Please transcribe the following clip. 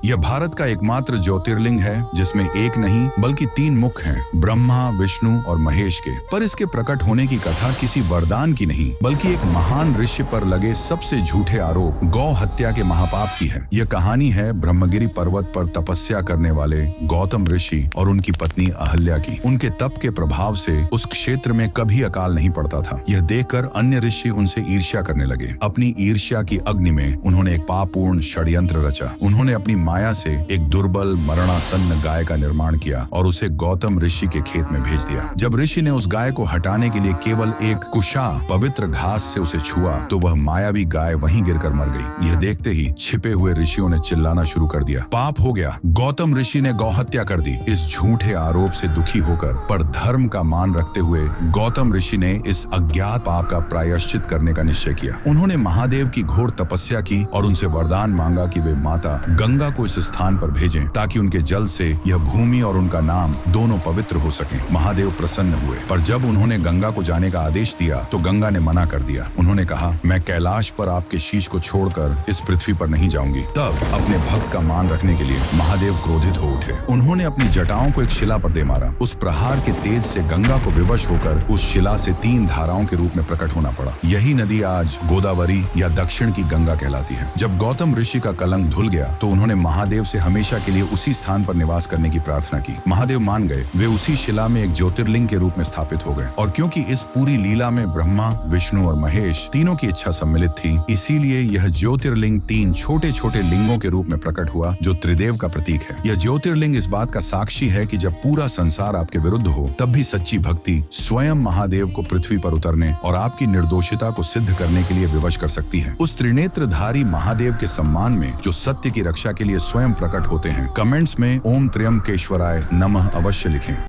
यह भारत का एकमात्र ज्योतिर्लिंग है जिसमें एक नहीं बल्कि 3 मुख हैं, ब्रह्मा, विष्णु और महेश के। पर इसके प्रकट होने की कथा किसी वरदान की नहीं बल्कि एक महान ऋषि पर लगे सबसे झूठे आरोप गौ हत्या के महापाप की है। यह कहानी है ब्रह्मगिरी पर्वत पर तपस्या करने वाले गौतम ऋषि और उनकी पत्नी अहल्या की। उनके तप के प्रभाव से उस क्षेत्र में कभी अकाल नहीं पड़ता था। यह देखकर अन्य ऋषि उनसे ईर्ष्या करने लगे। अपनी ईर्ष्या की अग्नि में उन्होंने एक पापपूर्ण षड्यंत्र रचा। उन्होंने अपनी माया से एक दुर्बल मरणासन्न गाय का निर्माण किया और उसे गौतम ऋषि के खेत में भेज दिया। जब ऋषि ने उस गाय को हटाने के लिए केवल एक कुशा पवित्र घास से उसे छुआ तो वह मायावी गाय वहीं गिरकर मर गई। यह देखते ही छिपे हुए ऋषियों ने चिल्लाना शुरू कर दिया, पाप हो गया, गौतम ऋषि ने गौहत्या कर दी। इस झूठे आरोप से दुखी होकर पर धर्म का मान रखते हुए गौतम ऋषि ने इस अज्ञात पाप का प्रायश्चित करने का निश्चय किया। उन्होंने महादेव की घोर तपस्या की और उनसे वरदान मांगा कि वे माता गंगा को इस स्थान पर भेजें ताकि उनके जल से यह भूमि और उनका नाम दोनों पवित्र हो सकें। महादेव प्रसन्न हुए, पर जब उन्होंने गंगा को जाने का आदेश दिया तो गंगा ने मना कर दिया। उन्होंने कहा, मैं कैलाश पर आपके शीश को छोड़कर इस पृथ्वी पर नहीं जाऊंगी। तब अपने भक्त का मान रखने के लिए महादेव क्रोधित हो उठे। उन्होंने अपनी जटाओं को एक शिला पर दे मारा। उस प्रहार के तेज से गंगा को विवश होकर उस शिला से 3 धाराओं के रूप में प्रकट होना पड़ा। यही नदी आज गोदावरी या दक्षिण की गंगा कहलाती है। जब गौतम ऋषि का कलंक धुल गया तो उन्होंने महादेव से हमेशा के लिए उसी स्थान पर निवास करने की प्रार्थना की। महादेव मान गए। वे उसी शिला में एक ज्योतिर्लिंग के रूप में स्थापित हो गए। और क्योंकि इस पूरी लीला में ब्रह्मा, विष्णु और महेश तीनों की इच्छा सम्मिलित थी, इसीलिए यह ज्योतिर्लिंग 3 छोटे छोटे लिंगों के रूप में प्रकट हुआ जो त्रिदेव का प्रतीक है। यह ज्योतिर्लिंग इस बात का साक्षी है कि जब पूरा संसार आपके विरुद्ध हो तब भी सच्ची भक्ति स्वयं महादेव को पृथ्वी पर उतरने और आपकी निर्दोषिता को सिद्ध करने के लिए विवश कर सकती है। उस त्रिनेत्रधारी महादेव के सम्मान में जो सत्य की रक्षा के लिए स्वयं प्रकट होते हैं, कमेंट्स में ओम त्र्यंबकेश्वराय नमः अवश्य लिखें।